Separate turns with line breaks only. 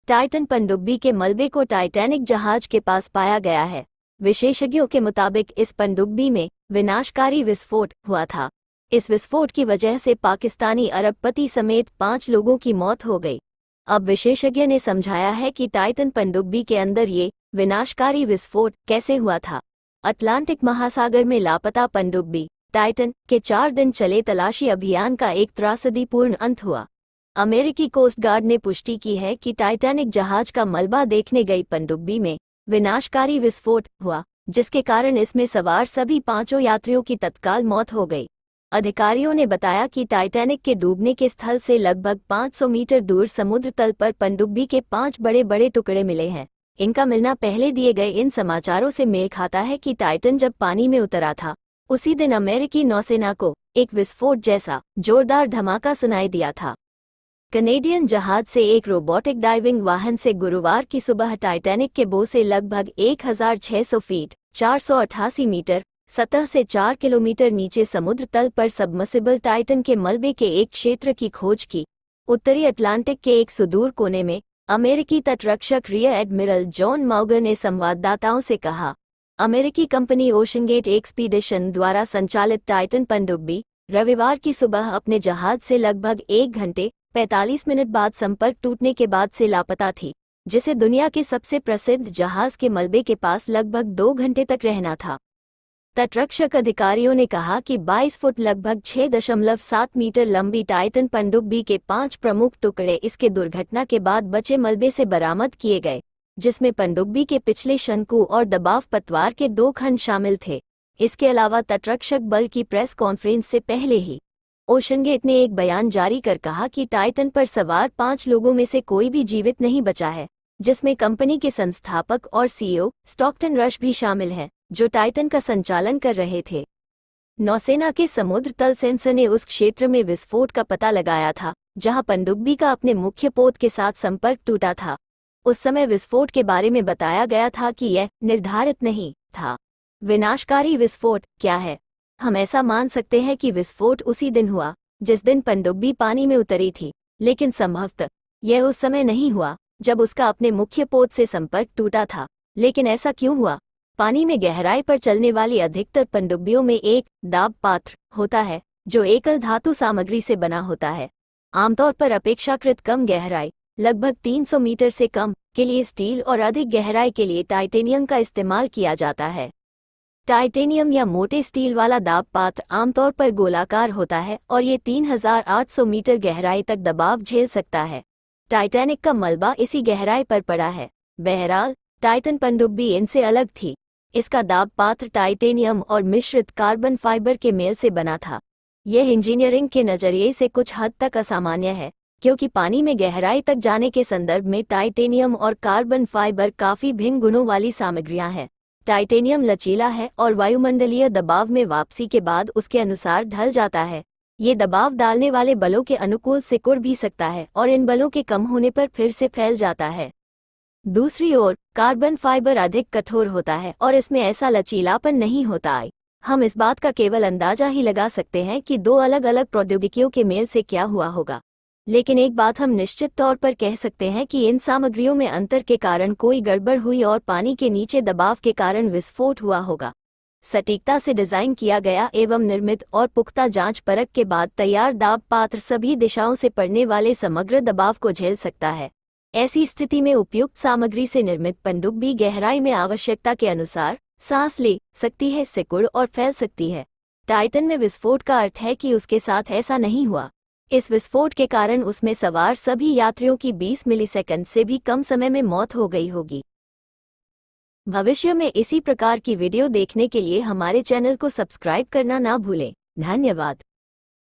Titan पनडुब्बी के मलबे को टाइटैनिक जहाज के पास पाया गया है। विशेषज्ञों के मुताबिक इस पनडुब्बी में विनाशकारी विस्फोट हुआ था। इस विस्फोट की वजह से पाकिस्तानी अरबपति समेत 5 लोगों की मौत हो गई। अब विशेषज्ञ ने समझाया है कि टाइटन पनडुब्बी के अंदर ये विनाशकारी विस्फोट कैसे हुआ था। अटलांटिक महासागर में लापता पनडुब्बी टाइटन के 4 दिन चले तलाशी अभियान का एक त्रासदीपूर्ण अंत हुआ। अमेरिकी कोस्ट गार्ड ने पुष्टि की है कि टाइटैनिक जहाज का मलबा देखने गई पनडुब्बी में विनाशकारी विस्फोट हुआ, जिसके कारण इसमें सवार सभी 5 यात्रियों की तत्काल मौत हो गई। अधिकारियों ने बताया कि टाइटैनिक के डूबने के स्थल से लगभग 500 मीटर दूर समुद्र तल पर पनडुब्बी के 5 बड़े बड़े टुकड़े मिले हैं। इनका मिलना पहले दिए गए इन समाचारों से मेल खाता है कि टाइटन जब पानी में उतरा था, उसी दिन अमेरिकी नौसेना को एक विस्फोट जैसा जोरदार धमाका सुनाई दिया था। कनेडियन जहाज से एक रोबोटिक डाइविंग वाहन से गुरुवार की सुबह टाइटैनिक के बो से लगभग 1600 फीट 488 मीटर सतह से 4 किलोमीटर नीचे समुद्र तल पर सबमर्सिबल टाइटन के मलबे के एक क्षेत्र की खोज की। उत्तरी अटलांटिक के एक सुदूर कोने में अमेरिकी तटरक्षक रियर एडमिरल जॉन मॉगर ने संवाददाताओं से कहा, अमेरिकी कंपनी ओशनगेट एक्सपीडिशन द्वारा संचालित टाइटन पनडुब्बी रविवार की सुबह अपने जहाज से लगभग 1 घंटे 45 मिनट बाद संपर्क टूटने के बाद से लापता थी, जिसे दुनिया के सबसे प्रसिद्ध जहाज के मलबे के पास लगभग 2 घंटे तक रहना था। तटरक्षक अधिकारियों ने कहा कि 22 फुट लगभग 6.7 मीटर लंबी टाइटन पनडुब्बी के 5 प्रमुख टुकड़े इसके दुर्घटना के बाद बचे मलबे से बरामद किए गए, जिसमें पनडुब्बी के पिछले शंकु और दबाव पतवार के 2 खंड शामिल थे। इसके अलावा तटरक्षक बल की प्रेस कॉन्फ्रेंस से पहले ही ओशनगेट ने एक बयान जारी कर कहा कि टाइटन पर सवार 5 लोगों में से कोई भी जीवित नहीं बचा है, जिसमें कंपनी के संस्थापक और सीईओ स्टॉकटन रश भी शामिल हैं, जो टाइटन का संचालन कर रहे थे। नौसेना के समुद्र तल सेंसर ने उस क्षेत्र में विस्फोट का पता लगाया था जहां पनडुब्बी का अपने मुख्य पोत के साथ संपर्क टूटा था। उस समय विस्फोट के बारे में बताया गया था कि यह निर्धारित नहीं था। विनाशकारी विस्फोट क्या है? हम ऐसा मान सकते हैं कि विस्फोट उसी दिन हुआ जिस दिन पनडुब्बी पानी में उतरी थी, लेकिन संभवतः यह उस समय नहीं हुआ जब उसका अपने मुख्य पोत से संपर्क टूटा था। लेकिन ऐसा क्यों हुआ? पानी में गहराई पर चलने वाली अधिकतर पनडुब्बियों में एक दाब पात्र होता है जो एकल धातु सामग्री से बना होता है। आमतौर पर अपेक्षाकृत कम गहराई, लगभग 300 मीटर से कम के लिए स्टील और अधिक गहराई के लिए टाइटेनियम का इस्तेमाल किया जाता है। टाइटेनियम या मोटे स्टील वाला दाब पात्र आमतौर पर गोलाकार होता है और ये 3800 मीटर गहराई तक दबाव झेल सकता है। टाइटैनिक का मलबा इसी गहराई पर पड़ा है। बहरहाल, टाइटन पनडुब्बी इनसे अलग थी। इसका दाब पात्र टाइटेनियम और मिश्रित कार्बन फाइबर के मेल से बना था। यह इंजीनियरिंग के नज़रिए से कुछ हद तक असामान्य है, क्योंकि पानी में गहराई तक जाने के संदर्भ में टाइटेनियम और कार्बन फाइबर काफ़ी भिन्न गुणों वाली सामग्रियां हैं। टाइटेनियम लचीला है और वायुमंडलीय दबाव में वापसी के बाद उसके अनुसार ढल जाता है। ये दबाव डालने वाले बलों के अनुकूल सिकुड़ भी सकता है और इन बलों के कम होने पर फिर से फैल जाता है। दूसरी ओर, कार्बन फाइबर अधिक कठोर होता है और इसमें ऐसा लचीलापन नहीं होता। हम इस बात का केवल अंदाजा ही लगा सकते हैं कि 2 अलग अलग प्रौद्योगिकियों के मेल से क्या हुआ होगा। लेकिन एक बात हम निश्चित तौर पर कह सकते हैं कि इन सामग्रियों में अंतर के कारण कोई गड़बड़ हुई और पानी के नीचे दबाव के कारण विस्फोट हुआ होगा। सटीकता से डिजाइन किया गया एवं निर्मित और पुख्ता जांच परख के बाद तैयार दाब पात्र सभी दिशाओं से पड़ने वाले समग्र दबाव को झेल सकता है। ऐसी स्थिति में उपयुक्त सामग्री से निर्मित पनडुब्बी गहराई में आवश्यकता के अनुसार सांस ले सकती है, सिकुड़ और फैल सकती है। टाइटन में विस्फोट का अर्थ है कि उसके साथ ऐसा नहीं हुआ। इस विस्फोट के कारण उसमें सवार सभी यात्रियों की 20 मिलीसेकंड से भी कम समय में मौत हो गई होगी। भविष्य में इसी प्रकार की वीडियो देखने के लिए हमारे चैनल को सब्सक्राइब करना ना भूलें। धन्यवाद।